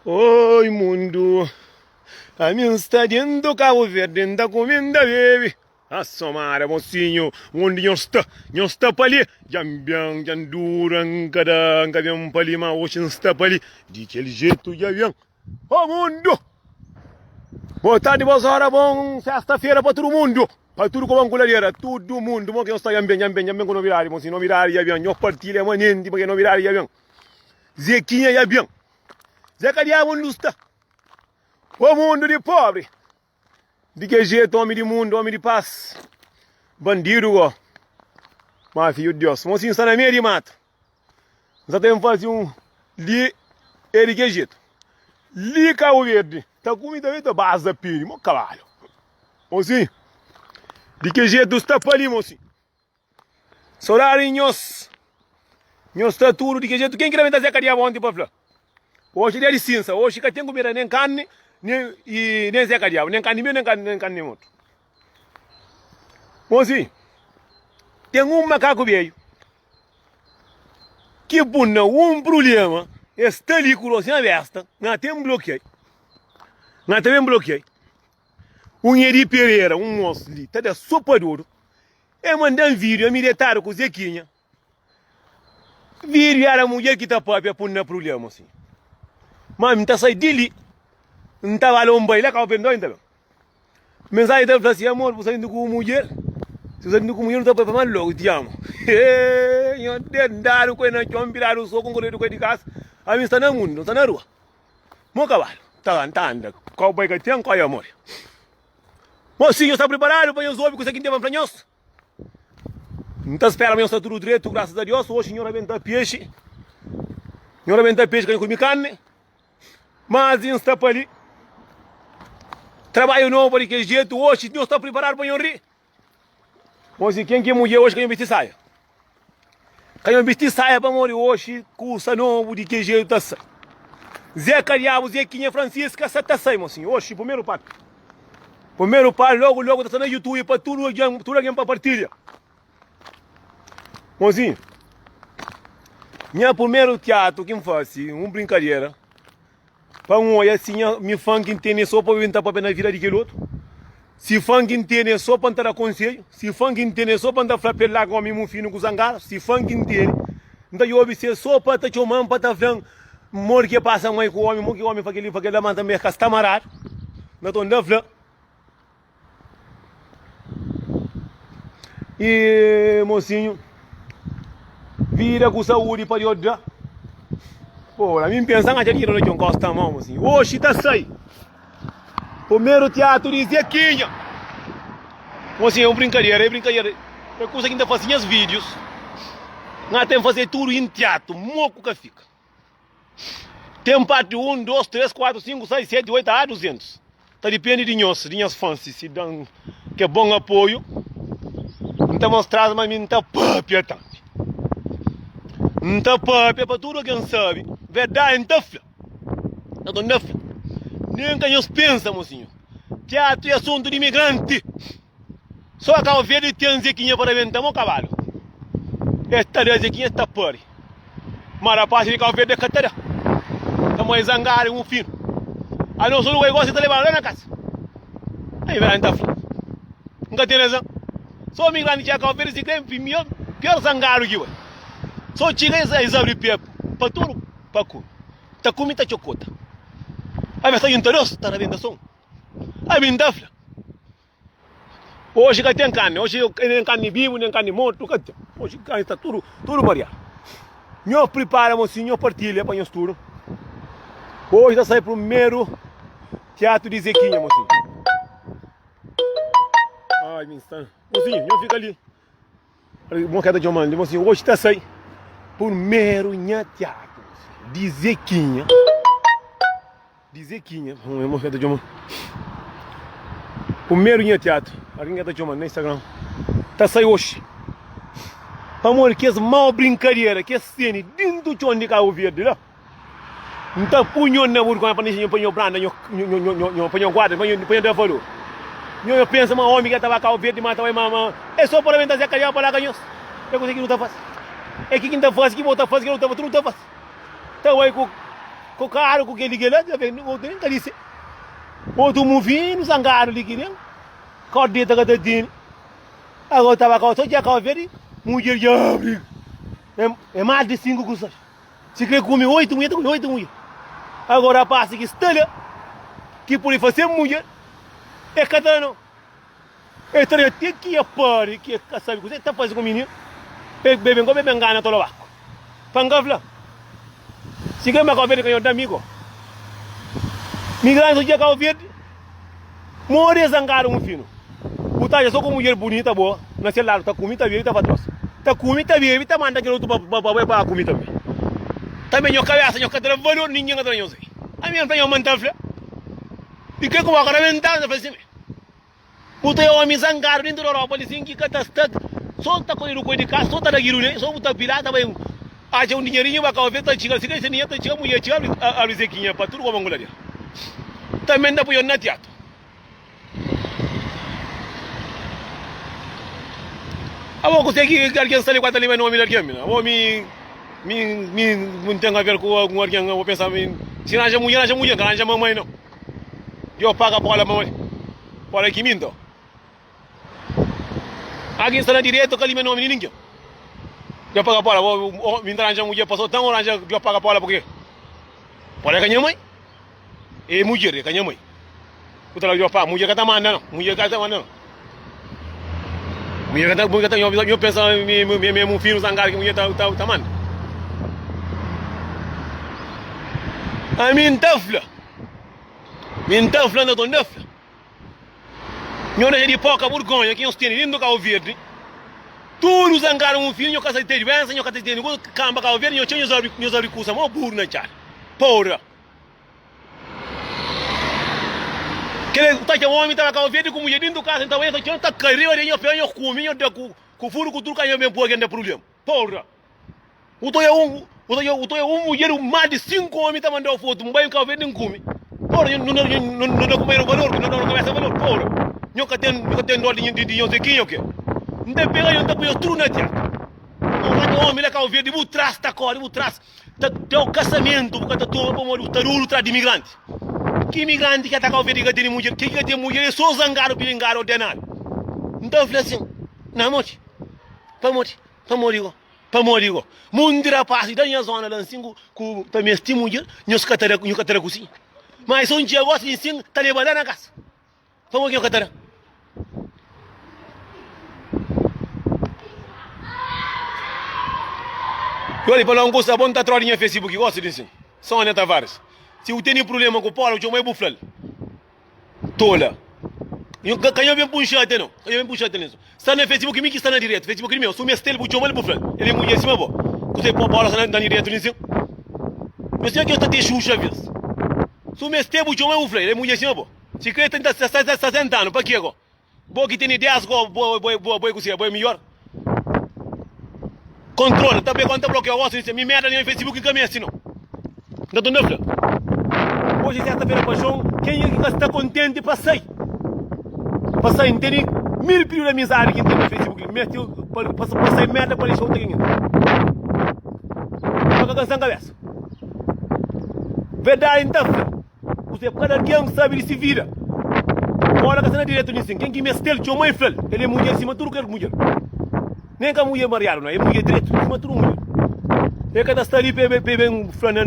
Oi, mundo. A mim está dentro Cabo Verde, anda comendo, baby. Assomara, mocinho. Onde não está para ali. Jambiang, janduran, cadanga, vem para ali, mas hoje não está para ali. De aquele jeito, já vem. Ô, mundo. Boa tarde, boa hora, bom sexta-feira para todo mundo. Para tudo com a angularia, todo mundo. Mo que não está jambem com novidade, mocinho. Novidade, já vem. Não partilha, manente, porque novidade, já vem. Zequinha, já vem. Zeca diabo não está. O mundo de pobre. De que jeito, homem de mundo, homem de paz. Bandido, ó. Mas, filho de Deus, mocinho está na meia de mato. Nós temos que fazer li, de que jeito? Li Cabo Verde. Tá comida aí da base da pire, meu cavalo. Mocinho, de que jeito está para ali, mocinho? Sorarinhos. Nós está tudo, de que jeito? Quem quer inventar Zeca diabo ontem, para falar? Hoje é licença, hoje que tem comida nem carne, nem Zeca diabo, nem carne meu, nem carne outro. Mozinho, tem macaco velho que puna problema, está ali com você na vesta, nós temos bloqueio. Nós também bloqueio. Eri Pereira, moço ali, tá de sopa duro, mandando vídeo, militar com Zequinha. Vídeo era a mulher que tá para puna problema, assim. Mas não sai dele, não estava lá um baile, acaba pendendo ainda. Mensagem dele assim, amor, você indo com mulher? Se você indo com mulher, não está para mais logo, te amo. Eu tentaram com ele, eu virar o soco com ele de casa. A mim está no mundo, está na rua. Meu cavalo, tá anda. Qual pai que tem, qual é amor? Mocinho, está preparado para os homens que você quer para nós? Não está esperando, mas está tudo direito, graças a Deus. Hoje, senhora vem dar peixe. Senhora vem dar peixe, que eu comi carne. Mas está para ali. Trabalho novo de que jeito hoje, Deus está preparado para eu rir. Mas quem que é mulher hoje que eu vestir saia? Que eu vestir saia para morrer hoje, cursa novo de que jeito está. Zeca diabo, Zequinha Francisca, está sai, mocinho. Hoje, primeiro parte. Primeiro parte, logo está no YouTube para tudo alguém para partilha. Mocinho, minha primeiro teatro que eu faço, brincadeira. Para olhar assim, me funk entende só para inventar para na vida de aquele outro. Se funk entende só para dar conselho. Se funk entende só para dar flapel lá com o meu filho com zangara. Se funk entende, então eu observo só para estar chamando, para estar falando, mor que passa mãe com o homem, mor que o homem para aquele manda também que está marado. Não estou andando falando. E mocinho, vira com saúde para ajudar. Pô, a mim pensando que aquilo não gosta mão, assim. Hoje está sai. Primeiro teatro de Zequinha. Assim, é brincadeira. É coisa que ainda fazia os vídeos. Nós temos que fazer tudo em teatro, moco que fica. Tem parte 1, 2, 3, 4, 5, 6, 7, 8, a 200. Tá depende de nós fãs, se dão que é bom apoio. Não está mostrado, mas não está papia tanto. Não está papia para tudo quem sabe. Verdade, não está. Nem que nós pensamos, mocinho. Teatro é assunto de imigrante. Só que ao ver tem Zequinha para inventar meu cavalo. Esta Zequinha está pari. Marapaz de Cabo Verde é catera. Estamos zangados um filho. A não ser o negócio está levando lá na casa. Aí vai lá, nunca tem razão. Só imigrante de Cabo Verde se crê pior zangado que vai. Só tira essa abre pé para tudo, para cu. Tá comida chocota. Aí vai sair interesse, tá na venda som. Aí vem dafla. Hoje que tem carne, hoje tem carne vivo, nem carne morto, hoje está tudo variado. Nós preparamos, senhor partilha para nós tudo. Hoje já sai primeiro teatro de Zequinha, mocinho. Ai, meu instante. Mocinho, não fica ali. Moqueta de homem, mocinho, hoje está sai primeiro teatro de Zequinha. Vamos moqueta de homem. Primeiro teatro, alguém está chamando no Instagram. Tá sai hoje. Amor, que é mal brincadeira, que é cena dentro do chão de Cabo Verde, lá. Não tá punhando na burca para não punhar branda, não punhar guarda, não punhar devoro. Eu penso, mas homem que estava Cabo Verde, mata a mamãe. É só para inventar Zeca para lá ganhar. É coisa que não tá fácil. É que quem tá fácil, que volta fácil, que não tá fácil. Então aí com ko caro ko que ligue lá já vem o tem que dizer outro movimento zangaro ligue né corda da gadinha agora tava com só já com verde mulher já abre é mais de 5 custas se quer comer 8 mulher agora passa que estalha que por fazer mulher é catalão é ter que é pare que sabe que você tá fazendo com menino bebe engana todo lá pangavla se quer mais verde que eu amigo migrante já com verde more zangaro um fino puta só com mulher bonita boa na celular tá comida verde tá patroça tá comida verde tá manda que outro para comida verde também eu cabeça eu cadra valor ninguém cadra eu sei a minha tá eu mantafla e que como agora mental da fazendo puta eu me zangaro dentro da Europa ali sim que catasta só tá com o de casa só tá da girune só puta pirata vai acha um dinheirinho para cá ver tá chega se esse ninho tá chega mulher chega a risequinha para tudo como angularia também dá para eu na teatro abo consegue alguém sair com a talima no milhar que abo me não tem a ver com alguém eu pensar se não já mulher não já mamãe não eu pago para a mamãe para que minto alguém está na direita que ali não menino ninguém eu pago para me arranja mulher passou tão arranja eu pago para porque para que minha mãe é mulher que minha mãe puta lá eu pago mulher que tá mandando mulher que tá mandando mulher que eu penso meu filho zangar que mulher tá mandando a minha tafla não tô nafla eu não de pouca vergonha que eu tenho lindo carro verde tudo zangaram um filho eu casa de doença eu casa de camba carro verde eu tinha meus recursos mas burro na char porra que tá que o homem tava carro verde com mulher dentro do casa então eu tinha tá carreira eu comi eu com furo com tudo que eu me pôr aqui problema porra o tô um mulher mais de 5 homens tá mandando foto um banho carro verde não come porra não comer valor não começa valor porra eu que tenho dó de eu sei quem eu quero não tem pega eu tô tudo na teatro o homem lá carro verde o trás tá corre o trás tá o casamento porque tá todo o tarulu tra de imigrante que imigrante que tá carro verde que tem mulher que tem mulher é só zangaro pilingaro ordenado então eu falei assim não mote para morigo mundira passa da minha zona lá assim com também este mulher nós catara cozinha mas um dia gosta de sim tá levando na casa vamos aqui catara olha para não gostar bom tá trollinha Facebook gosta disso Sônia Tavares se eu tenho problema com o Paulo eu vou buflar tola eu canho bem puxado não canho bem puxado nisso está no Facebook me que está na direita Facebook meu sou mestel bu chomal buflar ele é mulher cima bo você pode Paulo está na direita nisso mas se eu que te xuxa vez sou mestel bu chomal buflar ele é mulher cima bo se quer tentar 60 anos para que agora bo que tem ideias go boy cozinha boy melhor controle também quando bloqueia o osso me merda no Facebook que me assim não tô nafla hoje sexta-feira paixão quem é que está contente para sair entende 1000 pila de amizade que tem no Facebook meteu para sair merda para isso tem para canção cabeça verdade então você cada dia sabe de se vira agora que está direto nisso quem que me estel tio mãe flal ele é mulher cima tudo que é mulher nem que a mulher mariado não é mulher direto cima tudo mulher é que está ali bem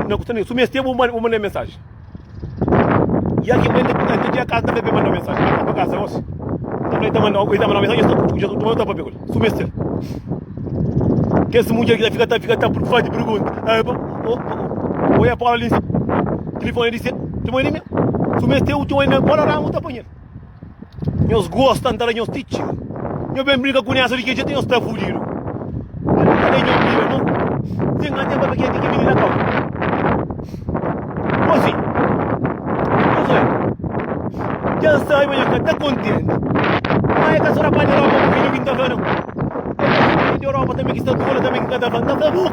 na costa nisso me estel vou mandar mensagem e aqui quando dia casa também mandar mensagem para casa hoje também tá mandando mensagem já tô mandando para pegar sumestel que essa mulher que fica por faz de pergunta olha para ali telefone disse tu mãe minha sumestel tu ainda bora lá muito apanhar meus gostam da meus titi eu bem brinca com essa de que já tem os tafuliros cadê meu filho não tem nada para que me na calma assim já sai mas já tá contente mas é que a senhora pode ir lá para o filho que está vendo de Europa também que está toda também que está vendo tá bom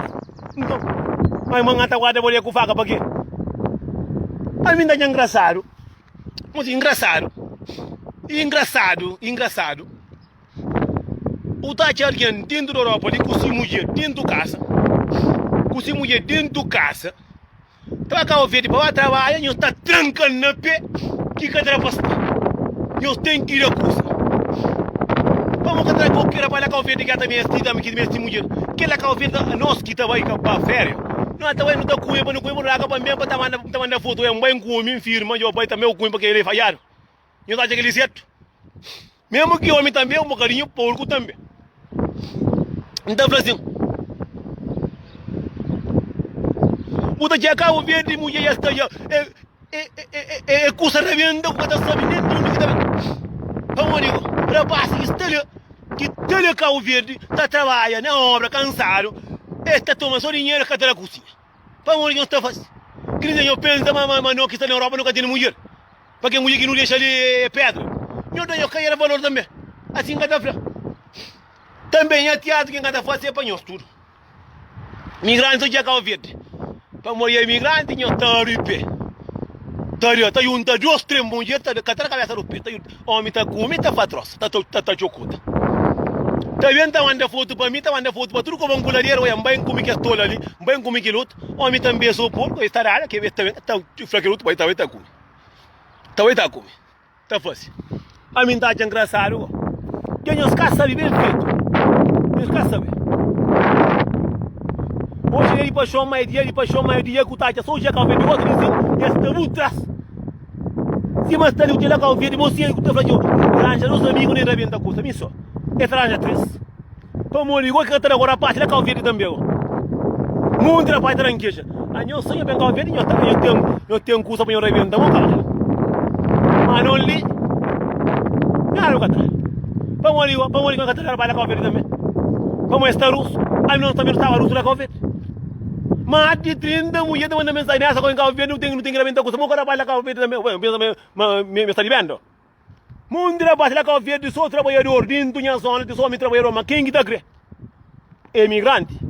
então mas mangata guarda bolha com faca para quê a mim dá engraçado mas engraçado o tá alguém dentro da Europa de cozinha mulher dentro de casa Tá Cabo Verde para trabalhar, nós está trancando na pé, que cadra pasta. Nós tem que ir a cursa. Vamos cantar com que era para Cabo Verde que também estida, que também mulher. Que lá Cabo Verde nós que tá vai para férias. Não tá vai não tá cuiba, não cuiba lá para mesmo para mandar foto, é um bem com mim firma, eu pai também o cuiba porque ele falhar. Eu tá aquele certo. Mesmo que homem também um bocadinho porco também. Então assim, o da Cabo Verde mulher já está já cursa revenda com essa sabinete que tá. Vamos amigo, rapaz, que telha Cabo Verde tá trabalhando na obra cansado, está tomando só dinheiro que tá na cozinha. Vamos amigo, não está fácil. Que nem eu penso, mas não que está na Europa nunca tem mulher, porque mulher que não deixa ali pedra. Eu tenho que ir valor também, assim que tá frente. Também é teatro que cada faz é para nós tudo. Migrantes de Cabo Verde. Para morrer imigrante, nós estamos em pé. Está junto duas, três mulheres, está a cabeça do pé. Homem está comendo, está fatroso, está chocuda. Está vendo, está mandando foto para mim, está mandando foto para tudo como um colareiro, é bem como que é tola ali, bem como que luta. Homem também sou porco, está na área, que está fraco luta, vai estar comendo. Está comendo. Está fácil. A mim está engraçado. Quem os caça bem feito. Os caça bem. Hoje ele passou mais dia que o Tati só já Cabo Verde, outro vizinho, e está muito atrás. Se mais tarde o dia lá Cabo Verde, você que está fazendo, arranja os amigos nem rebenta a coisa, me só. É arranja três. Para morrer, igual que eu estou agora a parte da Cabo Verde também. Muito na parte da ranqueja. A minha sonha bem Cabo Verde, eu tenho coisa para eu rebentar, vou calar. Mas não li. Claro que está. Para morrer, que eu estou trabalhando na Cabo Verde também. Como está russo, a mim também estava russo na Cabo Verde. Mais de 30 mulheres mandam mensagem nessa com Cabo Verde, não tem gravamento com você. Vou trabalhar na Cabo Verde também, me está ligando. Muito trabalho na Cabo Verde, sou trabalhador dentro da zona, sou homem trabalhador, mas quem que está crendo? Emigrante.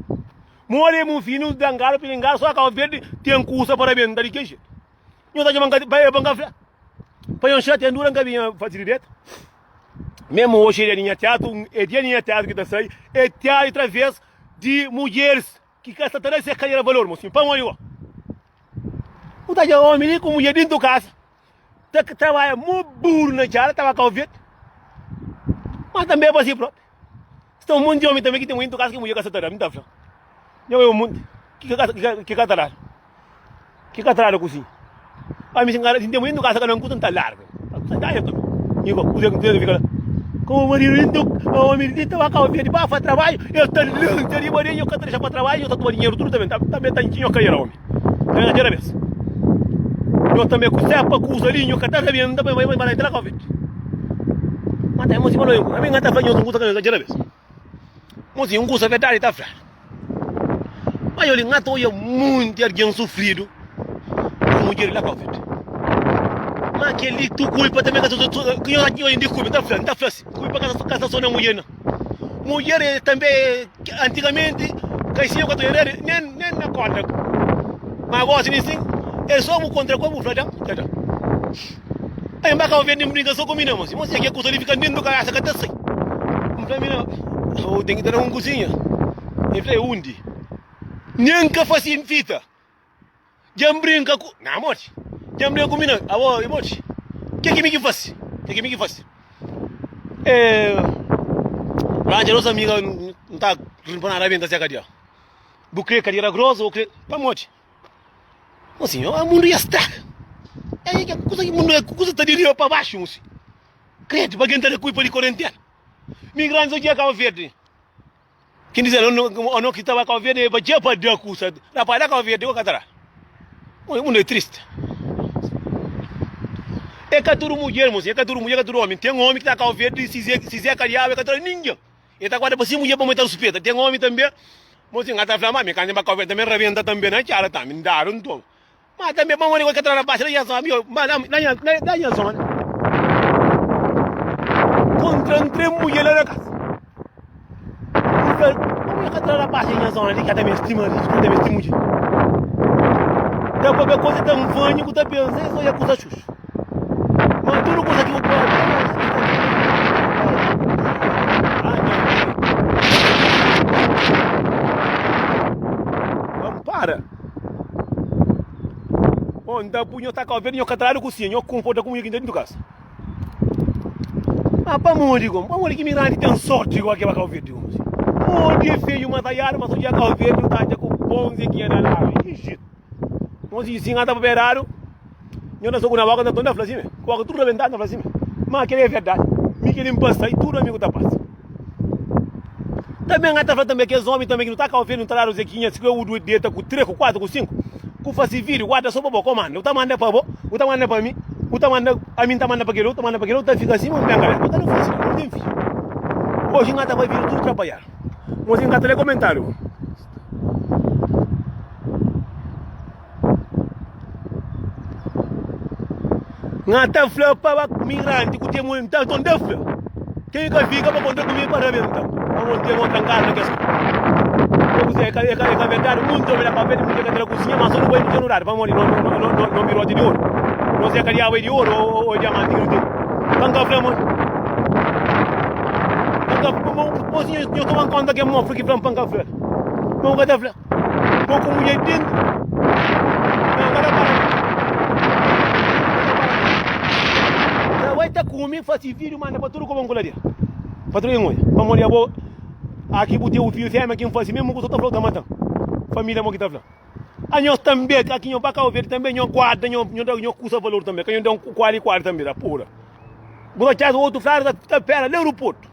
More meu filho, dangar, pilingar, só a Cabo Verde tem curso para vender de queijo. Eu estou chamando para bancar, para um chat, tem durante a minha facilidade. Mesmo hoje ele é teatro, que está saindo, é teatro através de mulheres que querem trazer essa carreira de valor, mocinho. Vamos aí, ó. O tal de homem com mulher dentro da casa, trabalha muito burro na teatro, estava com o vento, mas também é para si próprio. Tem um monte de homem também que tem muito casa que mulher quer trabalhar, muito afim. Eu é um mundo que catará, que catará cozinha. A mim se engana, tem muito casa que não custa tão largo. Sai daí, amigo, cuida fica lá. Como o marido estava com o verde para trabalho, eu estou longe de morrer, eu quero para trabalho, eu estou com dinheiro tudo também está tinha carreira homem. É a primeira vez. Eu também com sepa, com os olhinhos, que está sabendo, também vai entrar com o verde. Mas tem música não, a mim está fazendo um curso que é a primeira vez. Música um curso verdade está fraco. Mas eu ligo, estou muito alguém sofrido com o dinheiro lá com o verde. Mas aquele tu culpa também que eu ainda culpa, tá fácil. Culpa que essa zona mulher não. Mulher também antigamente crescia com a mulher nem na conta. Mas agora assim, é só um contra como frada. Aí embaixo vem briga só comigo, mas você aqui coisa ali fica dentro do carro, que tá assim. Para mim não, eu tenho que ter uma cozinha. Eu falei onde? Nunca faz fita. Já brinca com, não morte. Já brinca comigo, avó, morte. Que me faz? Que faz? Lá nossa amiga não está limpando a venda se acadia. Bucre cadeira grossa, bucre, para morte. Assim, o mundo ia estar. É que coisa que o mundo está de rio para baixo, moço. Credo, para quem está de culpa de quarentena. Migrantes aqui a Cabo Verde. Quem diz não que estava a Cabo Verde, para já para dar curso. Lá para Cabo Verde, o catará. O mundo é triste. É que tudo mulher, moço. É que tudo mulher, é que tudo homem. Tem um homem que está a Cabo Verde, se é cariável, é que tudo ninguém. Ele está agora para si mulher para aumentar o suspeita. Tem um homem também. Moço, ele está falando, mas quando ele vai a Cabo Verde também rebenta também, né? Cara, tá, me dá um tom. Mas também vamos ver o que está na baixa, não é só, amigo. Mas não é só, né? Contra três mulheres lá na casa. Vamos ver o que está na baixa, não é só, né? Que até me estima, até me estima. Então, qualquer coisa tem um fanho que está pensando, só é coisa xuxa. Mas tudo coisa que eu quero. Vamos, para. Onda punho tá com ver nho catrado com sim, nho comporta com dentro do casa. Ah, para morrer que mirante tem sorte igual que vai cá ver digo. Morrer feio uma taiara, mas hoje cá ver tu tá com bons aqui na lá. Ixi. Nós sim anda beberado. Nho na segunda vaga da dona Flazime. Com tudo vendado na Flazime. Mas aquele é verdade. Me querem passar e tudo amigo tá passa. Também anda falando também que os homens também que não tá cá ver não tá os equinhas, que o dedo com 3, com 4, com 5. Com faz vídeo, guarda só para o comando. O tá manda para você, o tá manda para mim. O tá manda, a mim tá manda para aquele outro, tá manda para aquele outro, tá fica assim, mas não pega. Não faz, não tem filho. Hoje em dia vai vir tudo trabalhar. Mas em cada comentário. Ngata flor para migrante, que tem muito tanto de flor. Quem que fica para contar comigo para então. Vamos ter uma trancada que é verdade, muito bem para ver muito que na cozinha, mas não vai no horário, vamos ali no mirote de ouro. Não sei que é de ouro ou diamante que tem. Tanga flor. Tanga, pois eu tô conta que é uma porque flor panga flor. Não gata flor. Pouco mulher dentro. Não gata para. Vai tá comigo faz vídeo manda para tudo como colaria. Patrulha ngoi. Vamos ali a boa. Aqui botei o fio fêmea aqui em faz mesmo com o flor da mata. Família mo que tá flor. A nós também aqui em Bacau Verde também nós guarda nós custa valor também. Que nós dá um quali também da pura. Botar o outro flor da pera no aeroporto.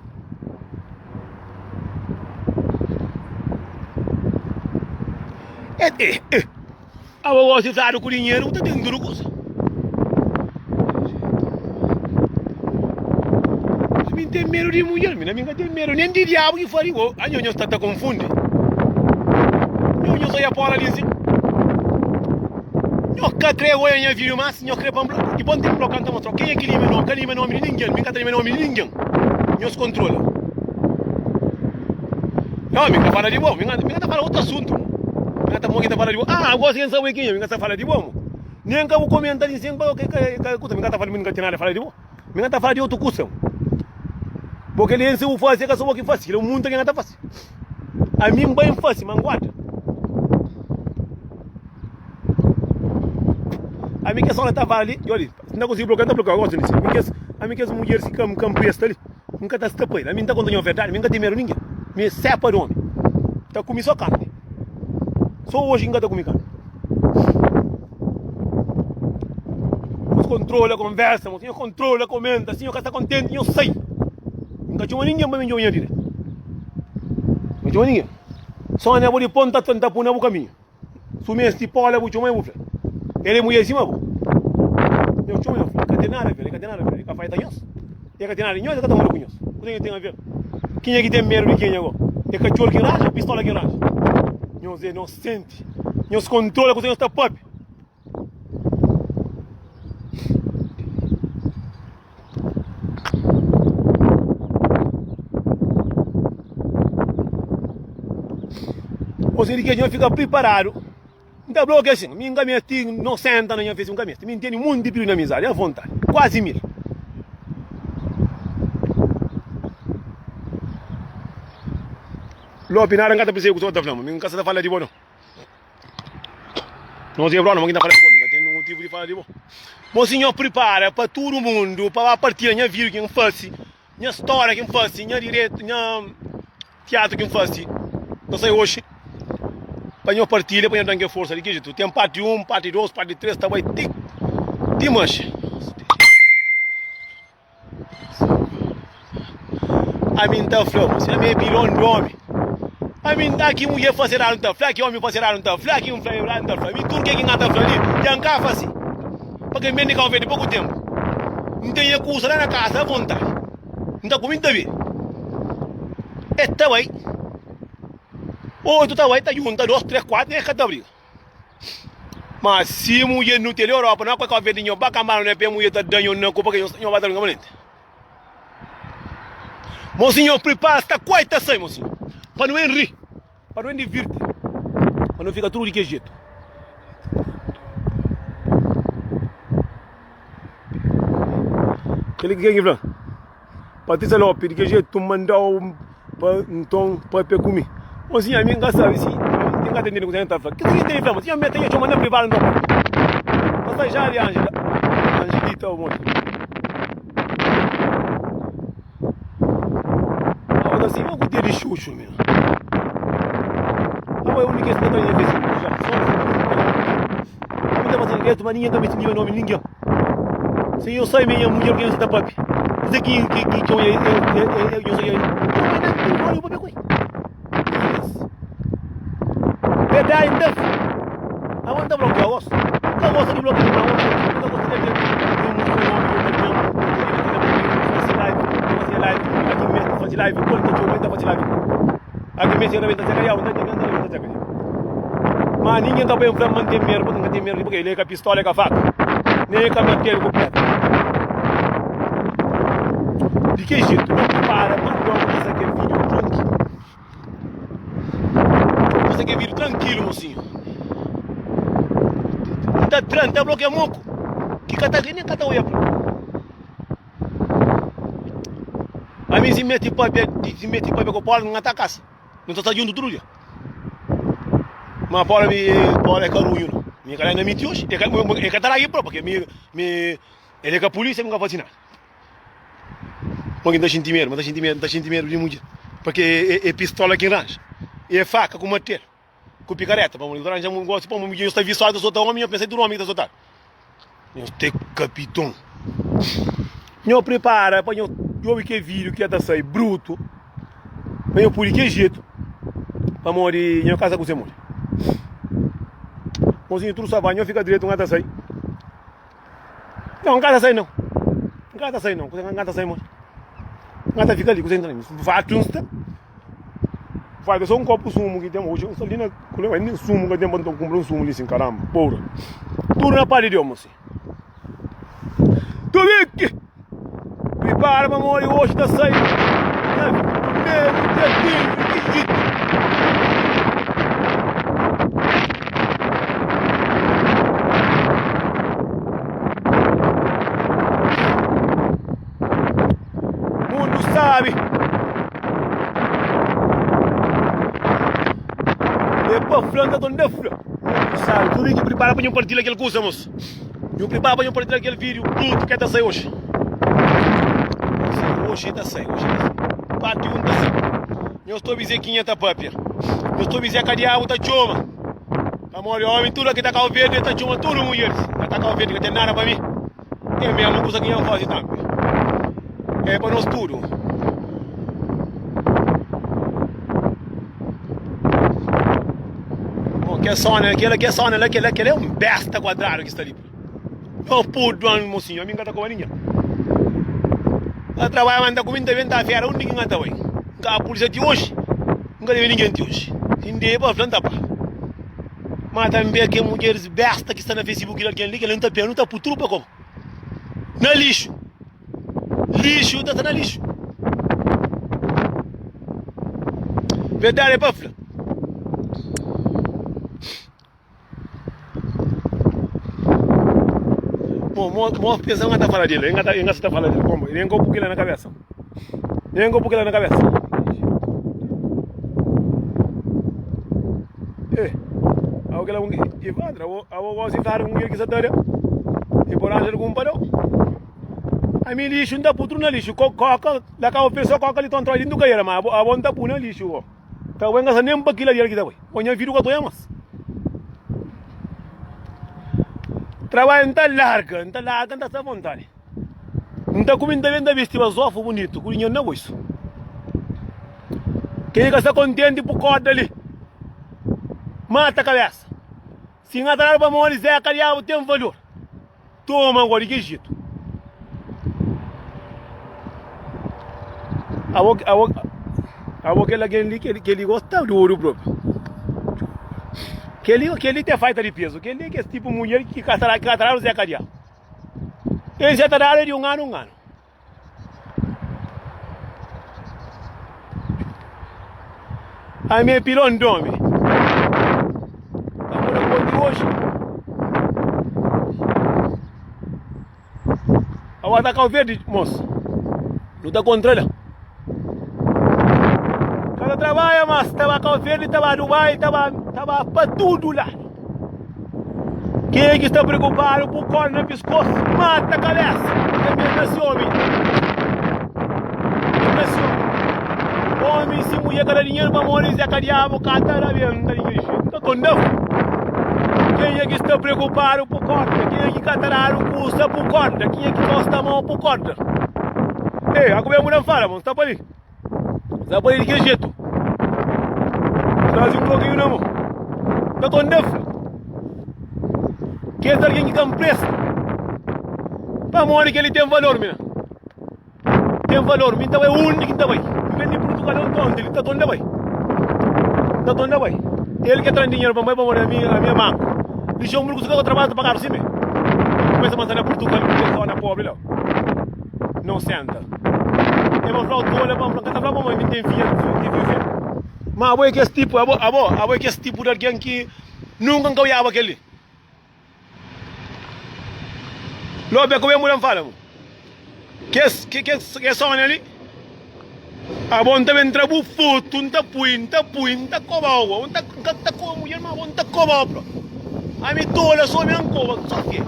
A boa se tá com dinheiro, tá dentro do coisa. Não tem medo de mulher, não tem medo nem de diabo que faria. A nós está confunde. Nós só ia para ali assim. Nós quatro hoje em vídeo mas nós queremos que bom tempo bloqueando a mostrar quem é que lima nome ninguém, me quatro lima nome ninguém. Nós controla. Não, me quer falar de bom, me quer falar outro assunto. Me quer morrer falar de bom. Ah, agora sem saber quem é, me quer falar de bom. Nem que eu comentar em cima que me quer falar me quer nada falar de bom. Me quer falar de outro curso. Porque ele se o fazer que só que fácil, o mundo que não tá fácil. A mim bem fácil, mas guarda. A mim que só tá ali, olha, não consigo bloquear, tá bloqueado, gosto disso. A mim que as mulheres se campresta ali, nunca tá escapando. A mim tá contando a verdade, nunca tem medo ninguém. Me separa do homem. Tá comigo só carne. Só hoje ainda tá comigo carne. Nos controla, conversa, eu controla, comenta, assim, eu está contente, eu sei. Nunca tinha ninguém para me dizer. Não tinha ninguém. Só a de ponta tanta puna no caminho. Sumi este pola bu chuma bu. Ele mulher cima bu. Eu chuma eu. Catenara, velho, velho. Café da nós. E catenara nós, cada um com nós. O que tem a ver? Quem é que tem medo de quem é agora? É cachorro que raja ou pistola que raja? Nós é inocente. Nós controla com o está pop. Ou seja, que a gente fica preparado. Então, bloco assim, minha caminha não senta, não fez um caminho. Me entende muito de perigo na amizade, à vontade. Quase 1000. Lo opinaram que tá pensando que você falando, nunca se fala de bom não. Não sei problema, ninguém tá falando de bom, não tem motivo de falar de bom. Mas senhor prepara para todo mundo, para partir minha vida que faz, minha história que faz, minha direito, minha teatro que faz. Não sei hoje. Para nós partilha, para nós dar força ali, que jeito. Tem parte 1, parte 2, parte 3, tá vai ter. Dimanche. A mim tá flama, se a minha bilhão do homem. A mim daqui mulher fazer lá no flá, que homem fazer lá no flá, que um flá lá no flá. Me tudo que quem anda flá ali, já cá faz. Porque me nem de pouco tempo. Não tem curso lá na casa à vontade. Não tá comigo também. Tá vai. Ou tu tá aí, tá junto, 2, 3, 4, é cada briga. Mas se mulher não tem Europa, não é com a verdinha, bacamara, não é para mulher tá dando não, porque eu vai dar um caminhante. Mocinho, prepara esta quarta sai, mocinho. Para não rir, para não divirtir, para não ficar tudo de que jeito. Aquele que é que Patrícia Lopes, de que jeito tu mandou para comer. Mocinho, a mim não sabe se tem que atender com o que tá falando. Que tem que falar? Mocinho, a minha tem que chamar na privada não. Essa já é Angelita, o mundo. Agora assim, eu curti de chuchu mesmo. Agora é a única que está em vez já. Só muita coisa que mas ninguém também se nível nome ninguém. Se eu sei minha mulher que não está papi. Isso aqui que eu sei. Eu papi coi. Verdade ainda. Aguanta bloquear o osso. Não gosta de bloquear o osso. Não gosta de fazer live, quando eu aumenta fazer live. Aqui mesmo eu aumenta chegar aí, mas ninguém tá bem para manter medo, porque não tem medo, porque ele é com a pistola e com a faca. Nem com a martelo completa. De que jeito? Não para, mas não aquele vídeo tranquilo. Você quer vídeo tranquilo, mocinho. Tá bloqueando moco. Que cata nem cata o yapro. A mim se mete papel com o Paulo não ataca. Não está junto tudo já. Mas Paulo é carunho. Minha cara não mentiu hoje. É que tá aí próprio, porque ele é com a polícia nunca faz nada. Porque não está sentindo medo de muito. Porque é pistola que range. É faca com martelo. Com picareta. Para mim, durante um gosto, para mim, eu estou visual do outro homem, eu pensei do homem que está soltado. Eu estou capitão. Eu preparo para eu ver que vídeo que é da sair bruto. Para eu pôr que jeito. Para morrer em casa com você morre. Mozinho, tudo sabe, eu fica direito, não gata sair. Não gata sair não. Não gata sair não, não gata sair morre. Gata fica ali, você entra nisso. Vai tunsta. Vai só um copo de sumo que tem hoje. Eu ali na nem sumo que tem para comprar um sumo ali assim, caramba, porra. Tudo na parede, moço. Tu vê que prepara para morrer hoje da saída. Mundo sabe. É para frente da onde é frio. Sabe, tu vê que prepara para eu partilhar aquele coisa, moço. Eu preparo para eu partilhar aquele vídeo bruto que é da saída hoje. Hoje está sem, bate um da sem. Eu estou dizendo que está papia. Eu estou dizendo que a outra chama. Amor, homem, tudo que está com o verde, está chama tudo mulheres. Está com o verde, que tem nada para mim. É mesmo coisa que eu faço também. É para nós tudo. Que sona, aquele é um besta quadrado que está ali. Eu puto, mocinho, a mim não com ninguém. A trabalhar anda com muita venda a feira, onde ninguém anda hoje. A polícia de hoje, nunca teve ninguém de hoje. Ainda para planta pá. Mas também que mulheres besta que estão no Facebook, que ele não está perguntando para tudo para como. Na lixo. Lixo, está na lixo. Verdade é para flã. Bom, pensando que está falando dele, ele está falando dele, como? Ele engou um pouquinho na cabeça. Alguém lá, Ivandra, eu vou citar um que se dá, e por anjo algum parou. A mim lixo não dá putru na lixo, coca, lá cá o pessoal coca ali estão traindo que era, mas a bom dá pu na lixo, tá bem que nem um pouquinho ali que dá, onde viru que toemos. Trabalho não está larga, não está à vontade. Não está comendo bem da vista, mas só bonito, com ninguém não isso. Quem está contente por causa dali, mata a cabeça. Se não atrás para morrer, Zé Cariabo tem um valor. Toma agora, que jeito. A boca que ele gosta do ouro próprio. Que ele tem falta de peso, que ele é esse tipo de mulher que catará o Zé Cariabo. Ele já está de um ano. A minha pilão dorme. Agora de hoje. Eu atacar o verde, moço. Não está contra ela. Ela trabalha, mas estava com o verde, estava no bairro, estava para tudo lá. Quem é que está preocupado com o corno no pescoço? Mata a cabeça! É mesmo esse homem! Homem, se mulher ganha dinheiro para morrer, Zé Cariabo, catara mesmo, tá ligado? Tá condão? Quem é que está preocupado com corda? Quem é que catará o custa por corda? Quem é que gosta a mão por corda? Ei, a mulher não fala, mano, está para ali. Está para ali de que jeito? Traz um pouquinho na mão. Tá condão? Quer dizer alguém que tem preço? Para morrer que ele tem valor, mina. Tem valor, minha é o único que está aí. Vem de Portugal, não está onde ele está onde vai. Está onde vai. Ele que traz dinheiro para morrer a minha mãe. Deixa o mundo que eu trabalho para pagar sim, mesmo. Começa a mandar na Portugal, porque ele na pobre lá. Não senta. É uma fraude toda, vamos para cá, vamos tem filha. Mas a boa que esse tipo, a boa que esse tipo de alguém que nunca encaminhava aquele. Lobe, como é mulher fala, mano? Que só ali? A bom também entra bufuto, não tá cobal, não tá como mulher, mas não tá cobal, bro. A mim toda só me ancova, só que.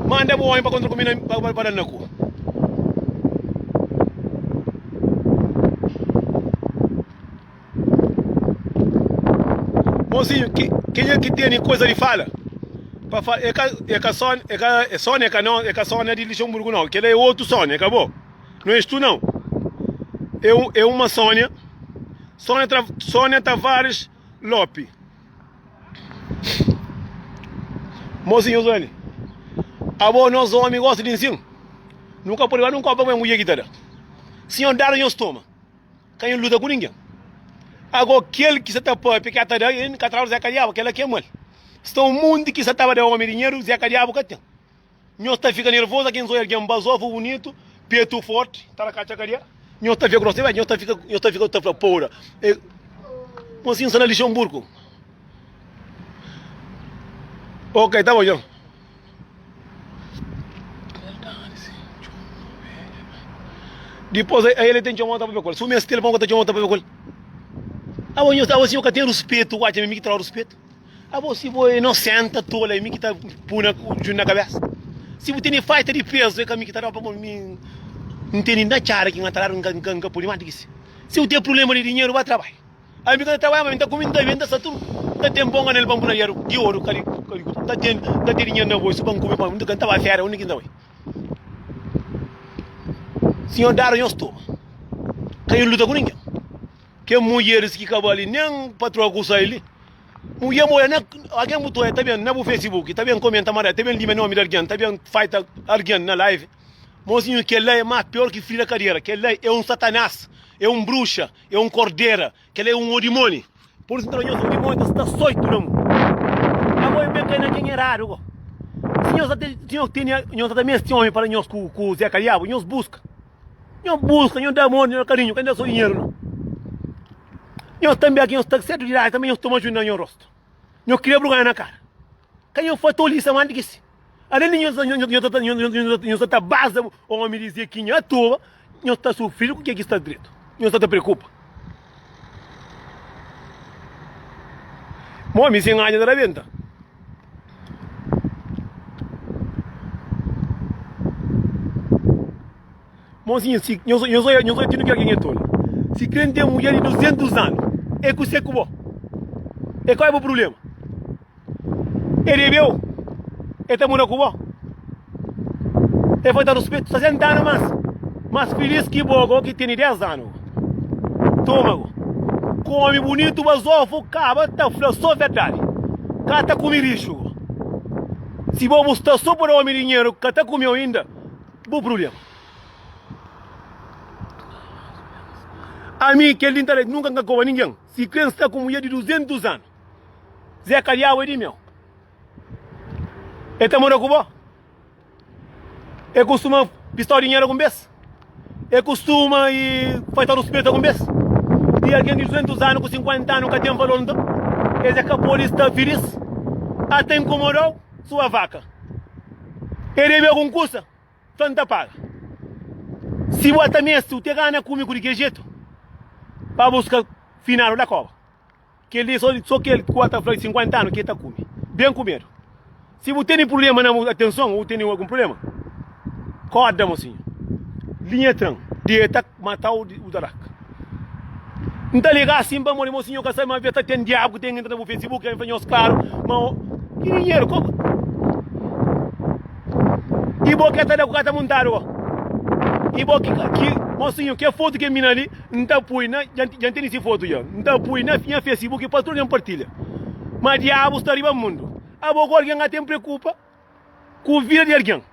Manda boa para contra comida para na rua. Mocinho, quem é que tem coisa de fala? Para falar, é Sônia de Luxemburgo não, que ele é outro Sônia, acabou? Não és tu não. É uma Sônia Tavares Lopes. Mocinho Zoni, nós homens gostamos de ensino. Nunca por lá, nunca vamos mulher guitarra. Senhor Dara não toma. Quem luta com ninguém. Agora, aquele que se está para picar a tarefa, ele não Zé Cariabo, aquele que é mal. Está um mundo que se estava de homem dinheiro, Zé Cariabo que tem. Nós está ficando nervoso, quem sou alguém basofo, bonito, peito forte, está na caixa Cariabo. Nós está ficando grosso, nós está ficando poura. Mocinho, está na Luxemburgo. Ok, tá bom, João. Depois aí ele tem que chamar para ver. Se o meu telefone está chamando para ver. A você que tem respeito, o que me traz respeito. A você não senta tola, me que está puna na cabeça. Se você tem falta de peso, é que me que está para mim. Não tem nada cara que entraram em por mais. Se eu tenho problema de dinheiro, vai trabalhar. A mim que trabalha, mas está comendo da venda, está tudo. Está tem bom nele banco na dinheiro, de ouro, cari. Está tem dinheiro na bolsa, banco comer para mim, não estava fera, único que não é. Senhor Dara, eu estou. Quem luta com ninguém. Que mulheres que acabam ali, nem patroa com ele. Mulher, alguém botou aí, tá vendo, no Facebook, tá vendo, comenta, tá vendo, lima nome de alguém, tá vendo, fight alguém na live. Mozinho, que ele é mais pior que filho da carreira, que ele é um satanás, é um bruxa, é um cordeira, que ele é um demônio. Por isso, então, o demônio está soito, não. Agora, eu penso que é raro. Senhor tem esse homem para nós com o Zé Cariabo, nós busca. Nós busca, nós dá amor, nós dá carinho, cadê o seu dinheiro, não? Nós também aqui, nós estamos certo de lá, também nós tomamos ajuda no rosto. Nós queremos ganhar na cara. Quem eu for tolice, mano, que se. Além de nós está base, o homem dizer que é à toa, nós está sofrendo com o que está direito. Nós está preocupa. Mami, sem ganhar da venda. Mozinho, nós só tendo que alguém é tolo. Se querem ter mulher de 200 anos, é que você cubo. E qual é o problema? Ele é meu. Ele está morando com ele foi dar respeito, 60 anos mas feliz que bogo que tem 10 anos. Toma, come bonito, mas ovo, caba, tá só verdade. Cata come lixo. Se vamos estar só por homem dinheiro, cata comeu ainda, bom problema. A mim, que ele nunca cagou a ninguém. Se criança está com mulher de 200 anos, Zé Cariabo é de meu. Ele está morando com você? Ele costuma pistar dinheiro com você? Ele costuma e fazer respeito com você? E alguém de 200 anos, com 50 anos, que tem valor, então? Ele acabou de estar feliz? Até incomodou sua vaca. Ele é meu concurso, tanta paga. Se você também, se você ganha comigo de que jeito? Para buscar final da cova. Que ele só que ele 50 anos que está comigo. bem com medo. Se você tem problema na atenção, ou tem algum problema, corda, mocinho. Linha tran, dieta, matar o darac. Não tá ligado assim, para morrer, mocinho, que sai uma vez, tem diabo que tem entra no Facebook, aí vem os claros, mas que dinheiro, como? E boca tá da cata montado, e boca que, mocinho, que foto que mina ali, não tá pui, né? Já tem esse foto já, não tá pui, na minha Facebook, para todo mundo partilha. Mas diabo está arriba no mundo. A boca alguém tem preocupa com a vida de alguém,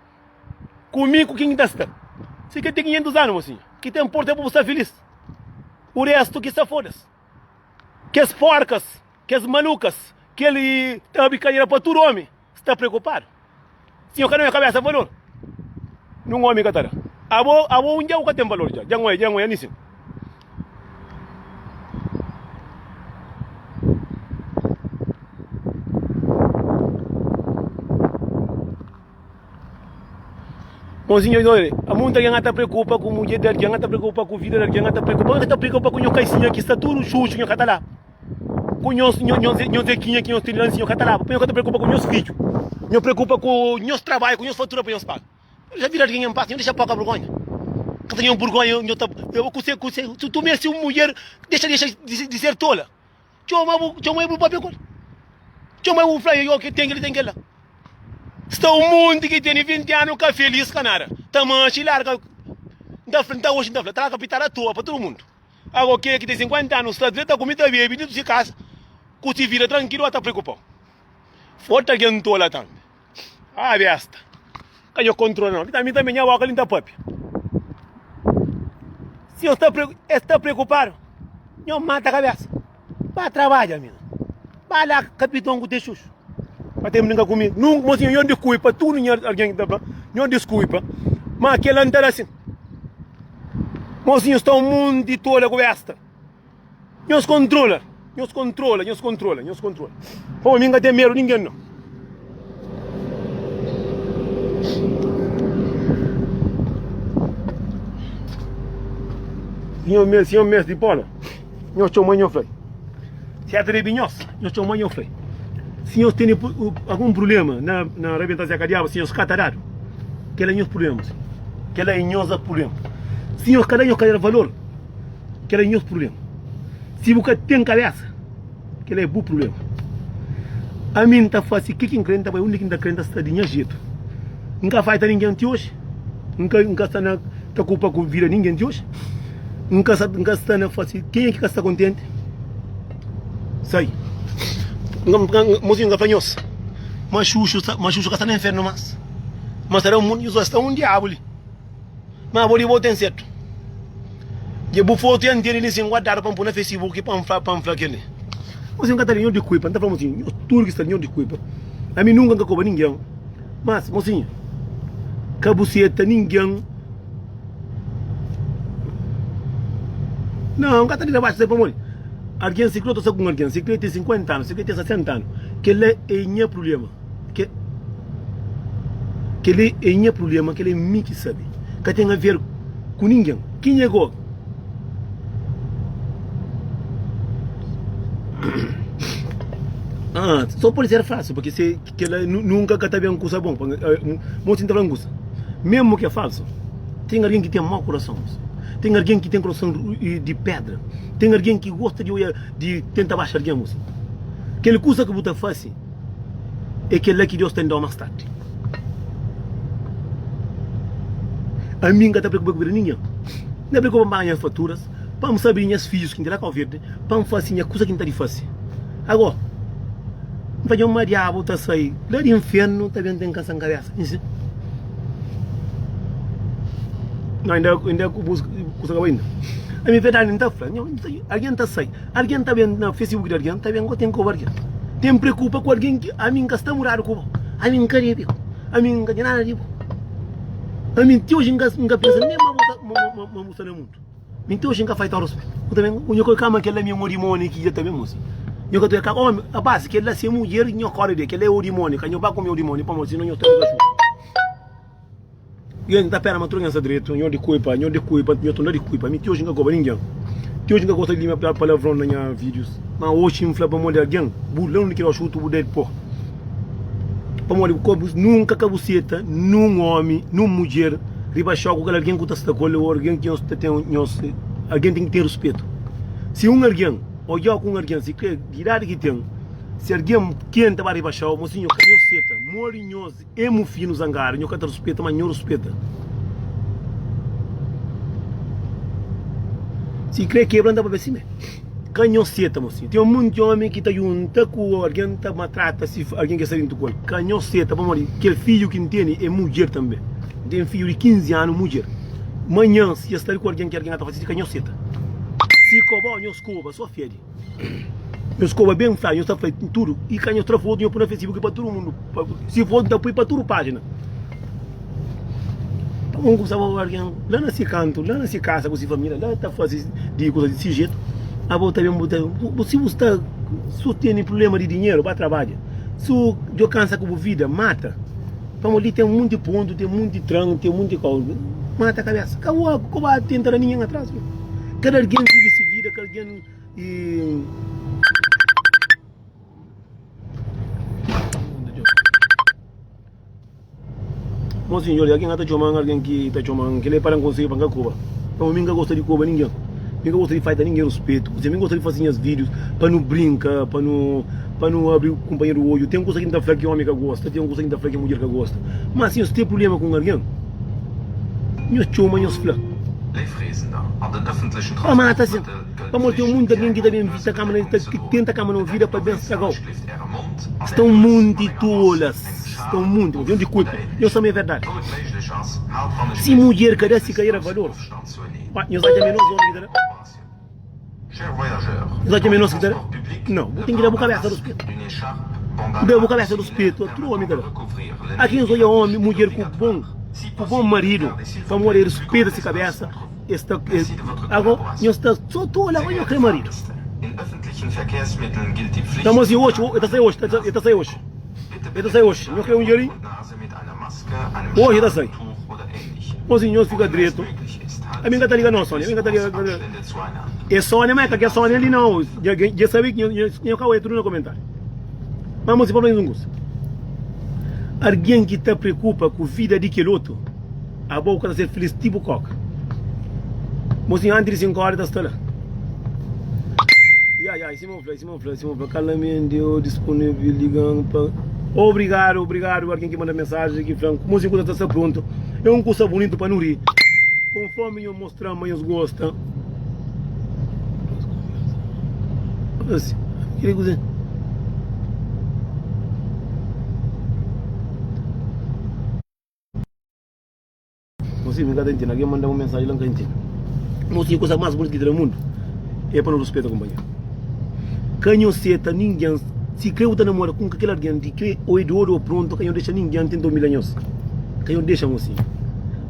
comigo, quem está. Se que tem 500 anos, mocinho, que tem porta para você estar feliz. O resto que se foda-se. Que as porcas, que as malucas, que ele tem uma brincadeira para todo homem, está preocupado. Senhor, cadê a cabeça, valor? Não homem, catara. A boa um dia o que tem valor já. Já não é nisso. Mozinho, a muita gente está preocupada com a mulher de alguém, está preocupada com a vida de alguém, está preocupada com o caicinha que está tudo chucho, que está lá. Com os zequinhas que os trilhantes que está lá. Eu está preocupada com os filhos. Eu preocupa com os trabalhos, com os faturas para os pagos. Eu já vi alguém em paz, eu deixa pouca vergonha. Que tenho vergonha, eu consigo, se tu me és uma mulher, deixa de ser tola. Chama o papel. Chama o flyer, eu que tem lá. Está o mundo que tem 20 anos que é feliz, canara. Tamanho, larga. Da frente hoje, da frente, traga a pitar a tua para todo mundo. Agora que tem 50 anos, está direito a comida bebida, dentro de casa. Que se vira tranquilo, está preocupado. Forte que não estou lá também. Ah, besta. Que eu controlo não. Também minha boca linda papi. Se eu está preocupado, eu mata a cabeça. Vai trabalhar, menino. Vai lá, capitão, com o texuxo. Para ter brincar comigo. Não, mocinho, eu não desculpa. Tu não é alguém que está não desculpa. Mas aquela não está assim. Mocinho, está um mundo de toda a conversa. Nos controla. Pô, ninguém tem medo, ninguém não. Senhor mestre de bola, eu estou manhã falei. Se atreve nós, eu estou manhã falei. Se eu tenho algum problema na arrebentação cardíaca, se eu escatarado, que é os problemas, que é os problemas. Se eu cadê valor, que é os problemas. Se você tem cabeça, que é bom problema. A mim está fácil, que crente, o único que crente está de nenhum jeito. Nunca faz ninguém de hoje, nunca está na culpa com vida ninguém de hoje. Nunca está na fácil. Quem é que está contente? Sai. Mozinho gafanhoso. Mas Xuxo que está no inferno, mas será um mundo, está um diabo ali. Mas a boa tem certo. E o foto inteiro ele se guardar para pôr no Facebook para falar aquele. Mozinho que está de culpa, não está falando mozinho. Tudo que está de culpa. A mim nunca culpa ninguém. Mas, mozinho, cabuceta ninguém. Não, está de baixo, para morrer. Alguém se crota com alguém, se creta tem 50 anos, se creta tem 60 anos, que ele é problema. Que ele é problema, que ele é mim que sabe. Que tem a ver com ninguém. Quem é go? Só pode ser fácil, porque se que ele nunca está bem com coisa bom, muito está falando coisa. Mesmo que é falso, tem alguém que tem mau coração. Tem alguém que tem coração de pedra. Tem alguém que gosta de tentar baixar alguém. Aquela coisa que você faz é aquela que Deus tem dado mais tarde. A mim não está preocupado com ninguém. Não é preocupado com as faturas, para saber minhas filhos que estão lá verde, para fazer a coisa que não está de fazer. Agora, vai uma diabo está sair. Lá do inferno também tem casa em cabeça. Ainda busca ainda. A minha verdade não está falando. Alguém está saindo. Alguém está vendo no Facebook de alguém, está vendo que tem covardia. Tem preocupa com alguém que a mim está morando com a mim não quer a mim não quer nada de a mim hoje não pensa nem uma moça no mundo. Mim hoje não faz taros. Eu também o único cama que ela minha morimone que já também moça. Eu que estou homem a base que ela se mulher e eu corre de que ela é orimone, que eu vá comer orimone para moça não eu estou e ainda pera matruga essa direito, eu de culpa, eu tô de culpa, me hoje não gosto ninguém. Hoje não gosto de limar palavrão nos vídeos. Mas hoje me flapa molhar alguém, bulão que eu chuto o dedo pô. para morrer nunca cabuceta, num homem, numa mulher, rebaixar com alguém que está com alguém que alguém tem que ter respeito. Se alguém, olhar com alguém, se quer virar que tem, se alguém quente para rebaixar, mocinho, canhão seta, morinhos, emo fino zangar, não canta respeito, mas não respeita. Se quer quebra, anda para ver se me. Canhão seta, mocinho. Tem um monte de homem que está junto com alguém que está maltrata, se alguém quer sair do corpo. Canhão seta, para morrer. Aquele filho que tem é mulher também. Tem um filho de 15 anos, mulher. Amanhã, se estar com alguém que alguém está fazendo, canhão seta. Se cobrar, não escova, só fede. Não escova bem feio, não está feito tudo. E canhão trafou, não põe no Facebook para todo mundo. Se for, dá para toda a página. Vamos começar a alguém lá nesse canto, lá nessa casa com essa família, lá está fazendo de coisa desse jeito. A volta bem, se você está, se tem problema de dinheiro, vai trabalhar. Se você cansa com a vida, mata. Vamos ali, tem um monte de ponto, tem um monte de tranco, tem um monte de coisa. Mata a cabeça. Acabou, como vai tentar ninguém atrás. Cada alguém vive essa vida, cada alguém. Mocinho, olha, alguém está chamando alguém que está chamando, que ele para conseguir pagar Cuba. Então, ninguém gosta de Cuba, ninguém. Ninguém gosta de fazer ninguém respeito. Você nem gosta de fazer os vídeos para não brincar, para não abrir o companheiro o olho. Tem um coisa que não está que homem que gosta, tem um coisa que não está que mulher que gosta. Mas se você tem problema com alguém, não chama, não se fala. Ah, mas está assim. Vamos ter um mundo de alguém que também vista a câmera, que tenta a câmera na vida para bem estragar. Estão muito tolas. Estão muito, de onde culpa? Eu também é verdade. Se mulher quer se cair a valor, não sai menos homem que não sai menos que não, tem que dar a cabeça dos peitos. Deu a cabeça dos peitos, tudo homem que aqui não é homem, mulher com bom marido, para morrer respeita essa cabeça. Agora, não está só tu olha, olha aquele marido. Estamos assim hoje, está sai hoje. Está sai hoje, não quer um dinheiro? Hoje está sai. Mozinho, não fica direito. A minha está ligando não, Sônia, a minha está ligando. É Sônia, mas é que a Sônia ali não. Já sabia que eu acabei tudo no comentário. Mas mozinho, para mim não gosta. Alguém que te preocupa com a vida de aquele outro, a boca está ser feliz tipo coca. Mozinho, antes de 5 horas está lá. Simão Flá, calammente, disponível, ligando para... Obrigado, alguém que manda mensagem aqui, Franco. Mozinho, quando está pronto. É um curso bonito para não rir. Conforme eu mostrar, amanhã gostam. Assim, queria dizer. Mozinho, me entende, alguém manda uma mensagem lá que entende. Mozinho, coisa mais bonita que tem no mundo é para não respeitar a companhia. Canhão seta, ninguém, se creu que namora com aquele alguém que o idoso ou pronto, canhão deixa ninguém tem 2 mil anos. Canhão deixa, mocinho.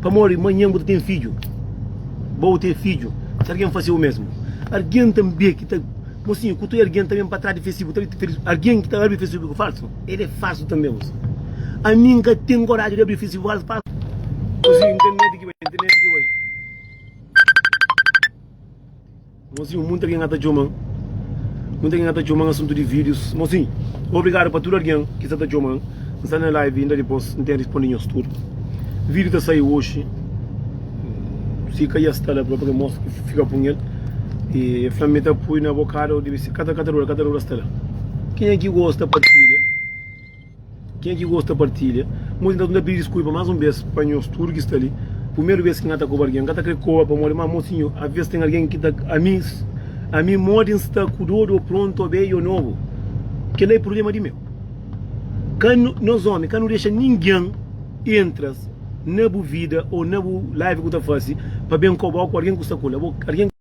Para morrer, amanhã você tem filho. Vou ter filho. Se alguém fazer o mesmo. Alguém também que está, mocinho, que tu é alguém também para trás de Facebook, alguém que está abrindo Facebook falso, ele é falso também, mocinho. A mim que tem coragem de abrir Facebook falso. Mocinho, internet que vai. Mocinho, muita gente está chamando. Muita gente está chamando assunto de vídeos. Mocinho, obrigado para todo alguém que está chamando. Está na live ainda depois, não tem respondendo tudo. O vídeo está saindo hoje. Se cair a estela, para mostrar que fica com ele. E a Flamengo põe na boca, deve ser cada hora estela. Quem é que gosta, partilha. Quem é que gosta, partilha. Muita gente pede desculpa mais uma vez para os turcos que estão ali. Primeira vez que está com alguém, está com coa para morrer, mas mocinho, às vezes tem alguém que está a mim morre está cuidado pronto bem ou novo. Que não é problema de meu. Quando nós homens, quando não deixa ninguém entra na vida ou na live que está fazendo para bem cobrar com alguém que está com alguém